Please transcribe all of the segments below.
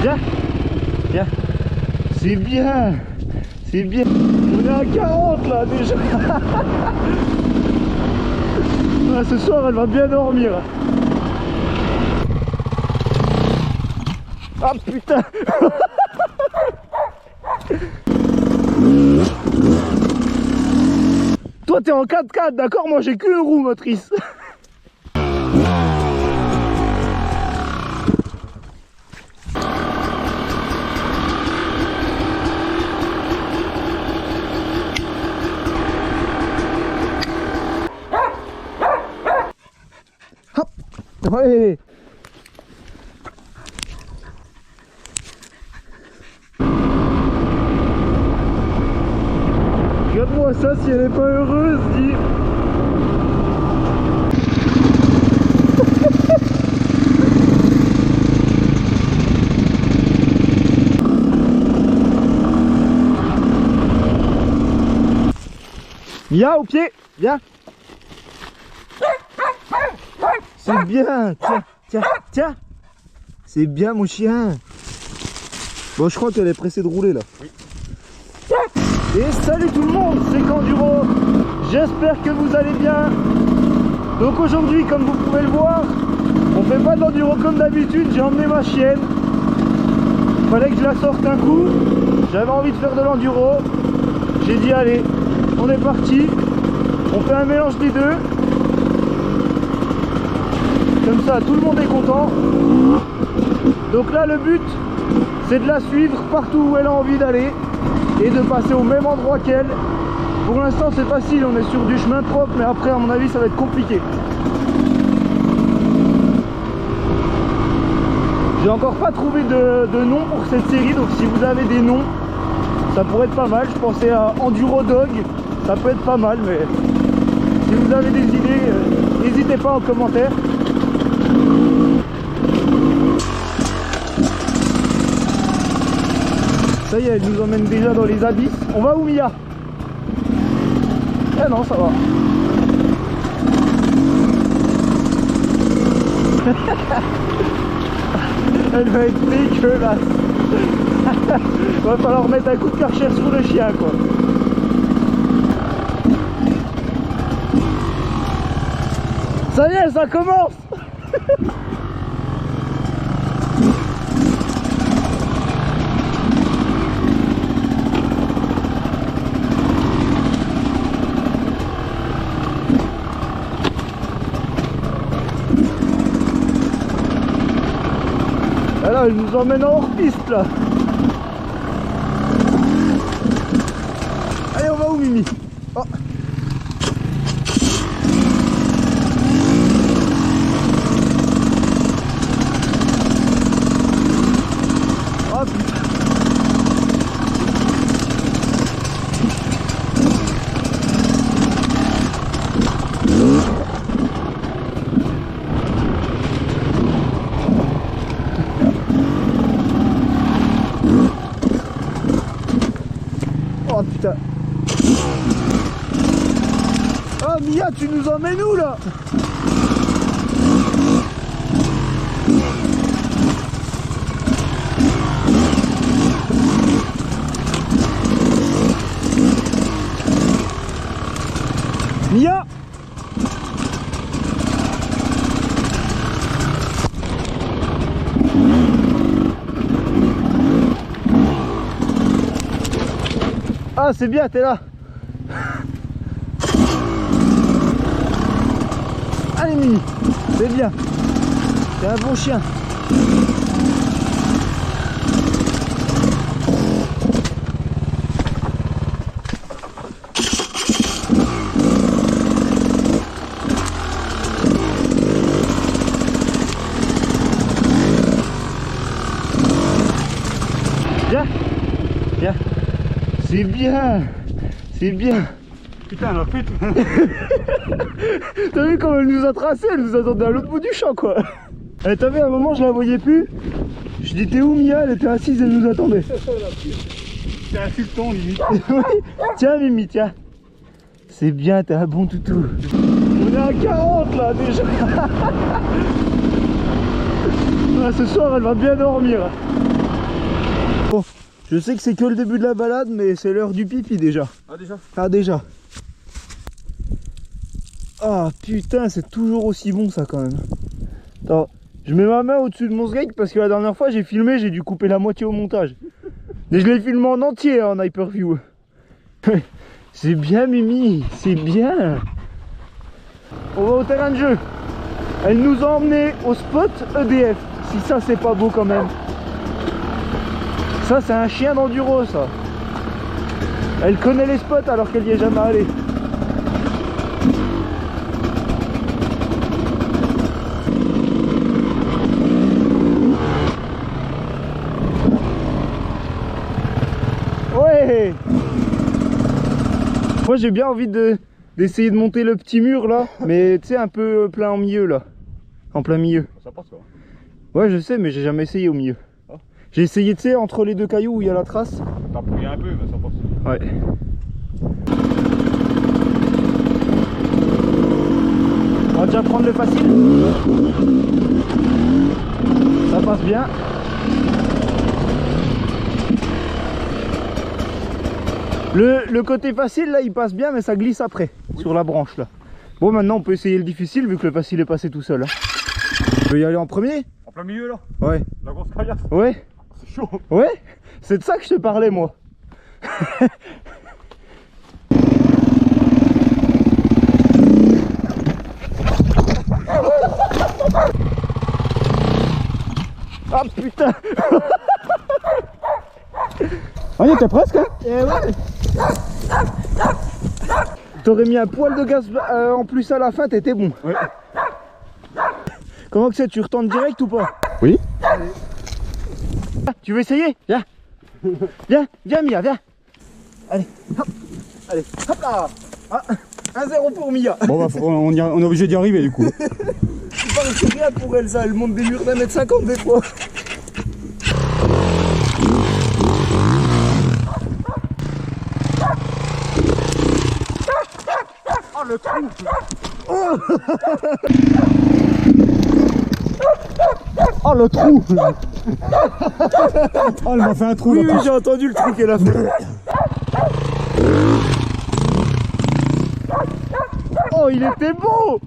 Viens, viens. C'est bien. C'est bien. On est à 40 là déjà. Ah, ce soir elle va bien dormir. Ah putain. Toi t'es en 4x4, d'accord? Moi j'ai qu'une roue motrice. Hop. Ouais. Regarde-moi ça, si elle est pas heureuse, dis. Mia, au pied, viens. C'est bien, tiens, tiens, tiens. C'est bien mon chien. Bon, je crois qu'elle est pressée de rouler là. Oui. Et salut tout le monde, c'est Canduro. J'espère que vous allez bien. Donc aujourd'hui, comme vous pouvez le voir, on fait pas de l'enduro comme d'habitude. J'ai emmené ma chienne. Fallait que je la sorte un coup. J'avais envie de faire de l'enduro. J'ai dit allez, on est parti. On fait un mélange des deux. Comme ça, tout le monde est content. Donc là, le but, c'est de la suivre partout où elle a envie d'aller et de passer au même endroit qu'elle. Pour l'instant, c'est facile, on est sur du chemin propre, mais après, à mon avis, ça va être compliqué. J'ai encore pas trouvé de nom pour cette série, donc si vous avez des noms, ça pourrait être pas mal. Je pensais à Enduro Dog, ça peut être pas mal, mais si vous avez des idées, n'hésitez pas en commentaire. Ça y est, elle nous emmène déjà dans les abysses. On va où, Mia? Eh non, ça va. Elle va être dégueulasse. Va falloir mettre un coup de karcher sur le chien, quoi. Ça y est, ça commence. Là, elle nous emmène en hors-piste là. Allez, on va où, Mimi? Oh. Oh putain. Oh putain. Oh Mia, tu nous emmènes où là? Mia. Ah, c'est bien, t'es là. Allez Mimi, c'est bien. T'es un bon chien. Viens, viens. C'est bien, c'est bien. Putain, la pute. T'as vu comment elle nous a tracé? Elle nous attendait à l'autre bout du champ, quoi. Eh, t'as vu, à un moment, je la voyais plus. Je dis, t'es où, Mia? Elle était assise, elle nous attendait. C'est insultant, limite. Oui. Tiens, Mimi, tiens. C'est bien, t'es un bon toutou. On est à 40 là, déjà. Ah, ce soir, elle va bien dormir. Bon, je sais que c'est que le début de la balade, mais c'est l'heure du pipi déjà. Ah déjà? Ah déjà. Ah putain, c'est toujours aussi bon ça quand même. Attends, je mets ma main au-dessus de mon skate parce que la dernière fois j'ai filmé, j'ai dû couper la moitié au montage. Mais je l'ai filmé en entier en hyperview. C'est bien Mimi, c'est bien. On va au terrain de jeu. Elle nous a emmenés au spot EDF. Si ça c'est pas beau quand même. Ça c'est un chien d'enduro ça. Elle connaît les spots alors qu'elle n'y est jamais allée. Ouais. Moi j'ai bien envie d'essayer de monter le petit mur là, mais tu sais un peu plein en milieu là. En plein milieu. Ça passe quoi. Ouais je sais mais j'ai jamais essayé au milieu. Ah. J'ai essayé tu sais entre les deux cailloux où il y a la trace. T'as pouillé un peu mais ça passe. Ouais. On va déjà prendre le facile. Ça passe bien. Le côté facile là il passe bien mais ça glisse après sur la branche là. Bon maintenant on peut essayer le difficile vu que le facile est passé tout seul. Tu veux y aller en premier? En plein milieu là? Ouais. La grosse caillasse? Ouais. C'est chaud. Ouais. C'est de ça que je te parlais moi. Ah putain. Ah, il était presque hein? Eh ouais. T'aurais mis un poil de gaz en plus à la fin, t'étais bon. Ouais. Comment que c'est? Tu retentes direct ou pas? Oui. Tu veux essayer? Viens. Viens, viens Mia, viens. Allez, hop. Allez, hop là. Ah, 1-0 pour Mia. Bon bah on est obligé d'y arriver du coup. C'est pas rien pour Elsa, elle monte des murs d'1m50 des fois. Oh le trou. Oh, Oh le trou. Oh elle m'a fait un trou oui, là. oui, j'ai entendu le truc qu'elle a fait. Oh, il était beau.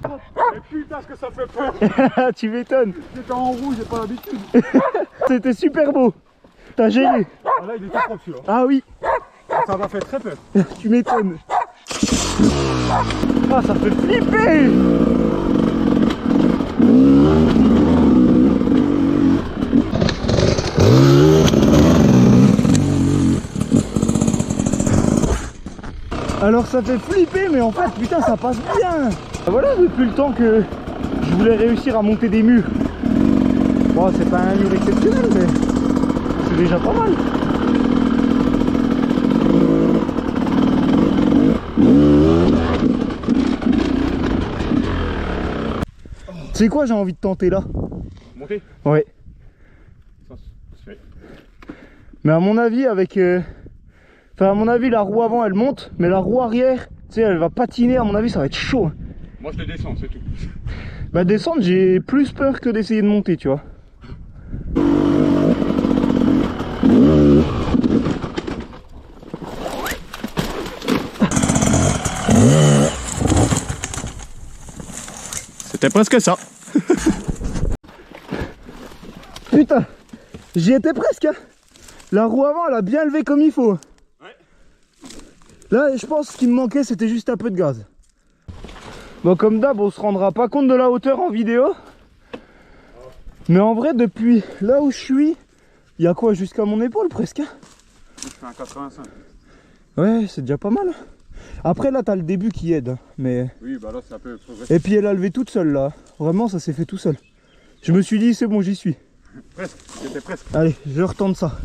Mais putain ce que ça fait peur. Tu m'étonnes. J'étais en rouge, j'ai pas l'habitude. C'était super beau. T'as gêné. Ah là il était propre celui-là. Ah oui, Ça m'a fait très peur. tu m'étonnes. Ah, ça fait flipper. Alors ça fait flipper mais en fait putain ça passe bien. Voilà depuis le temps que je voulais réussir à monter des murs. Bon c'est pas un mur exceptionnel mais c'est déjà pas mal. Tu sais quoi j'ai envie de tenter là? Monter. Ouais. Ça se fait. Mais à mon avis avec... Enfin à mon avis la roue avant elle monte, mais la roue arrière, tu sais elle va patiner, à mon avis ça va être chaud. Moi je te descends, c'est tout. Bah descendre j'ai plus peur que d'essayer de monter tu vois. C'était presque ça. Putain, j'y étais presque hein. La roue avant elle a bien levé comme il faut. Ouais. Là je pense ce qui me manquait c'était juste un peu de gaz. Bon comme d'hab on se rendra pas compte de la hauteur en vidéo. Mais en vrai depuis là où je suis, il y a quoi jusqu'à mon épaule presque hein. Je fais un 85. Ouais c'est déjà pas mal. Après là t'as le début qui aide hein, mais... Oui bah là c'est un peu progressif. Et puis elle a levé toute seule là. Vraiment ça s'est fait tout seul. Je me suis dit c'est bon j'y suis. Presque, c'était presque. Allez je retente ça.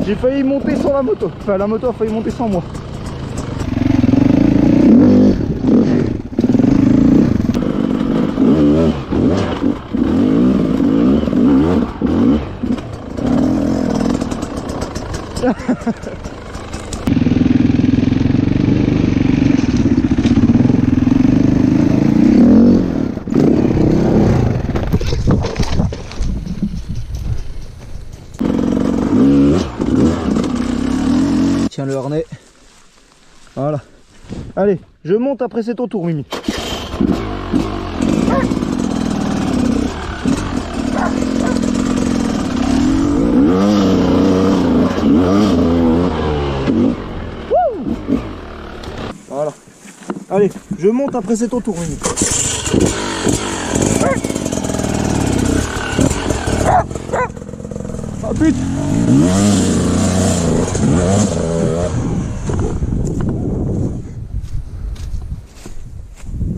J'ai failli monter sans la moto. Enfin la moto a failli monter sans moi. tiens le harnais. Voilà. Allez, je monte, après c'est ton tour, Mimi. Voilà. Allez, je monte, après c'est ton tour, Mimi. Oh putain!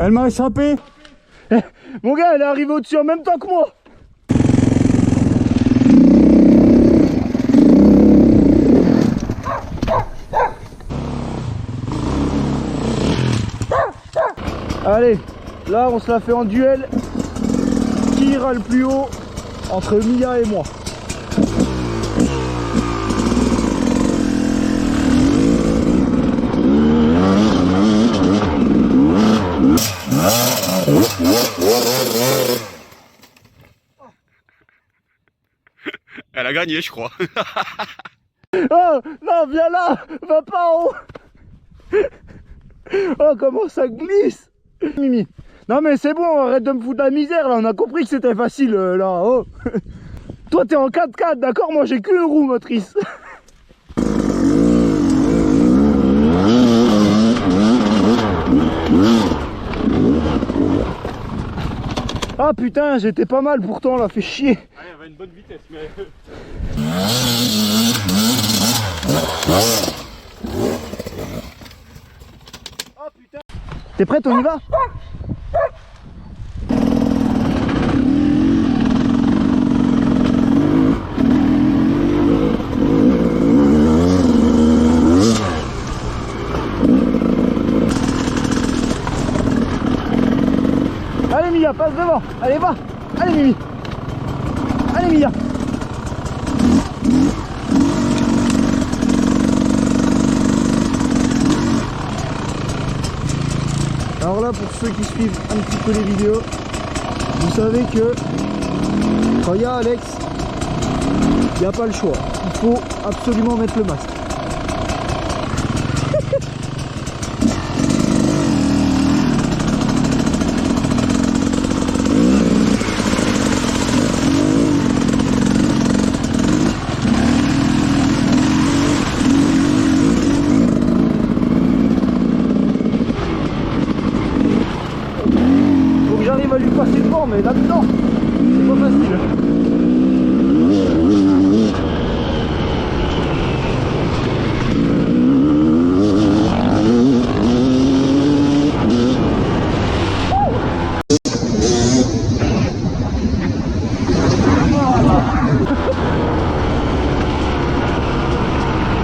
Elle m'a échappé! Mon gars, elle est arrivée au-dessus en même temps que moi. Allez, là on se la fait en duel. Qui ira le plus haut entre Mia et moi? Elle a gagné, je crois. Oh non, viens là, va pas en haut. Oh, comment ça glisse, Mimi. Non mais c'est bon, arrête de me foutre la misère là, on a compris que c'était facile là. Oh. Toi t'es en 4x4, d'accord? Moi j'ai qu'une roue motrice. Ah putain, j'étais pas mal pourtant là, fait chier. Ouais, il y avait une bonne vitesse, mais... Oh putain. T'es prête, on y va? Allez Mia, passe devant. Allez va. Allez Mimi. Allez Mia. Alors là, pour ceux qui suivent un petit peu les vidéos, vous savez que quand il y a Alex, il n'y a pas le choix. Il faut absolument mettre le masque. J'arrive à lui passer devant, mais là-dedans, c'est pas facile.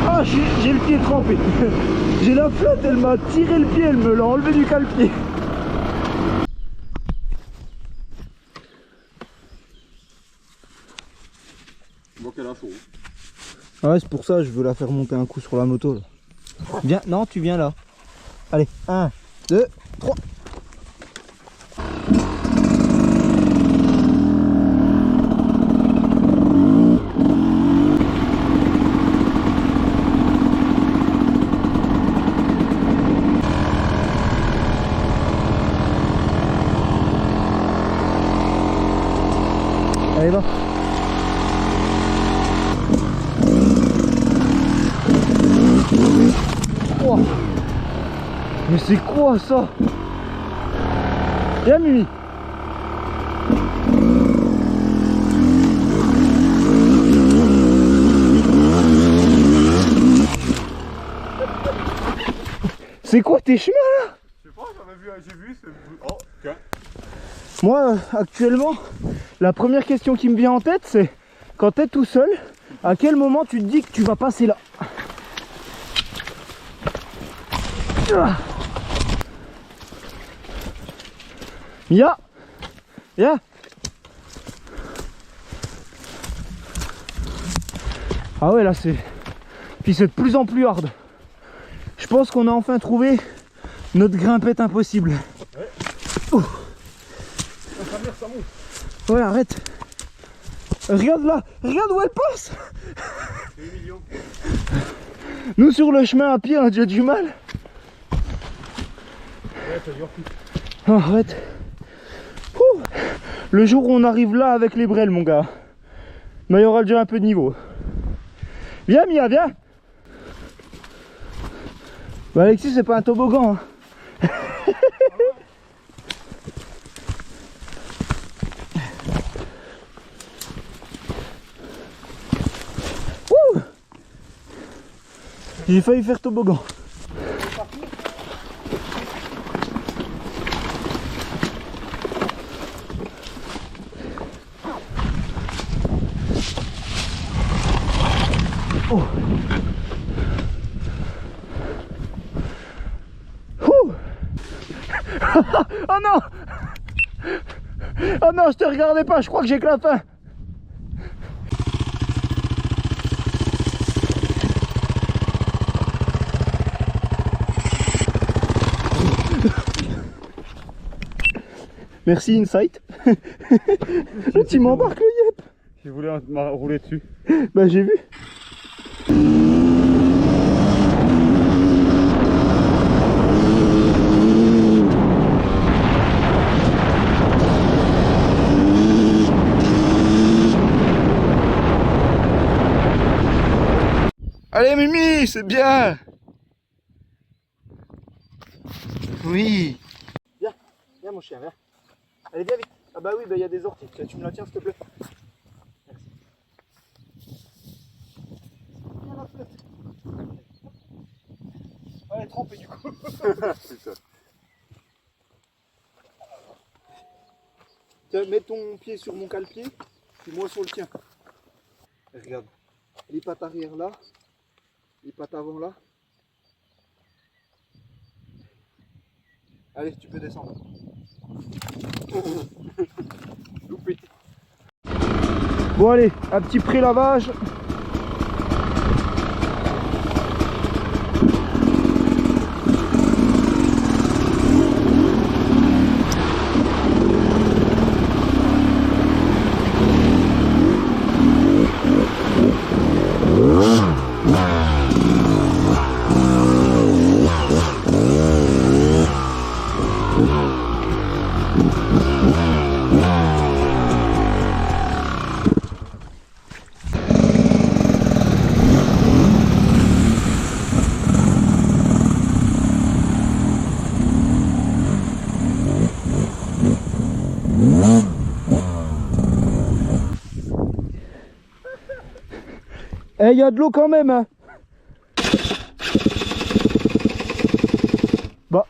Ah, j'ai le pied trempé. J'ai la flotte, elle m'a tiré le pied, elle me l'a enlevé du cale-pied. Ah ouais, c'est pour ça que je veux la faire monter un coup sur la moto là. Viens, non, tu viens là. Allez, 1, 2, 3. Allez, va. Oh. Mais c'est quoi ça? Viens Mimi. C'est quoi tes chemins là? Je sais pas, j'ai vu ce... Oh, tiens. Moi actuellement, la première question qui me vient en tête c'est quand t'es tout seul, à quel moment tu te dis que tu vas passer là? Mia, viens. Ah ouais là c'est... Puis c'est de plus en plus hard. Je pense qu'on a enfin trouvé notre grimpette impossible. Ouais. Oh. Ça monte. Ouais, arrête. Regarde là, regarde où elle passe. C'est 8 millions. Nous sur le chemin à pied on a déjà du mal. Ouais, ça dure plus. Oh, arrête. Ouh. Le jour où on arrive là avec les brels mon gars, mais il y aura déjà un peu de niveau. Viens Mia, viens. Bah Alexis c'est pas un toboggan hein. Ouh. J'ai failli faire toboggan. Oh. Ouh. Oh non. Oh non, je te regardais pas, je crois que j'ai que la faim. Merci Insight. Tu m'embarques le yep. Si vous voulez rouler dessus. Bah j'ai vu. Allez Mimi, c'est bien. Oui. Viens, viens mon chien, viens. Allez viens vite. Ah bah oui, bah il y a des orties. Tu me la tiens s'il te plaît. Elle est trempée du coup. Tiens, mets ton pied sur mon cale-pied, puis moi sur le tien. Et regarde, les pattes arrière là, les pattes avant là. Allez, tu peux descendre. Loupé. Bon allez, un petit pré-lavage. Eh, il y a de l'eau quand même hein. Bah.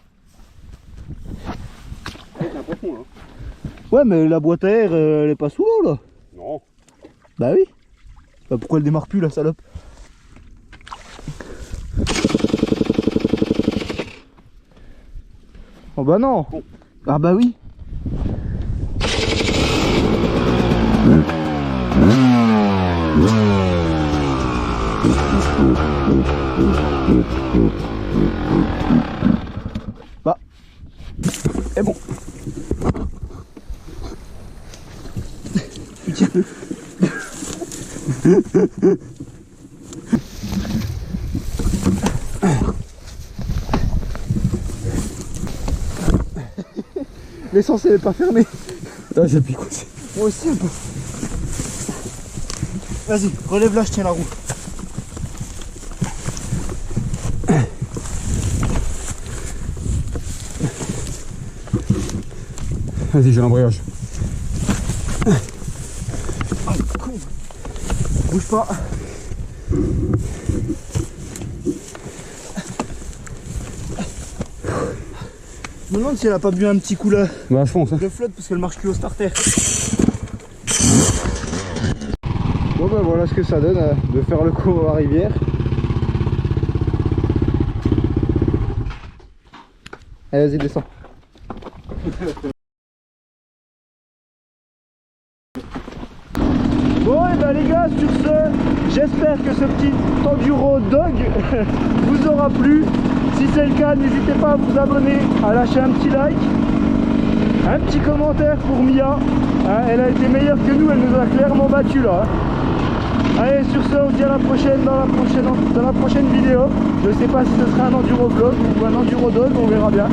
Ouais, c'est un profond là. Ouais mais la boîte à air elle est pas sous l'eau là. Non. Bah oui. Bah pourquoi elle démarre plus la salope? Oh bah non. Bon. Ah bah oui. Bah. Et bon. Putain. L'essence elle est pas fermée. Ah, j'ai picoté. Moi aussi un peu. Vas-y, relève là, je tiens la roue. Vas-y, j'ai l'embrayage. Bouge pas. Je me demande si elle a pas bu un petit coup là. Bah, je fonce. Hein. Le flotte parce qu'elle marche plus au starter. Bon, bah voilà ce que ça donne de faire le cours à la rivière. Allez, vas-y, descends. Bon, et ben les gars, sur ce, j'espère que ce petit enduro dog vous aura plu. Si c'est le cas, n'hésitez pas à vous abonner, à lâcher un petit like, un petit commentaire pour Mia. Hein, elle a été meilleure que nous, elle nous a clairement battu là. Hein. Allez, sur ce, on se dit à la prochaine dans la prochaine vidéo. Je sais pas si ce sera un enduro vlog ou un enduro dog, on verra bien.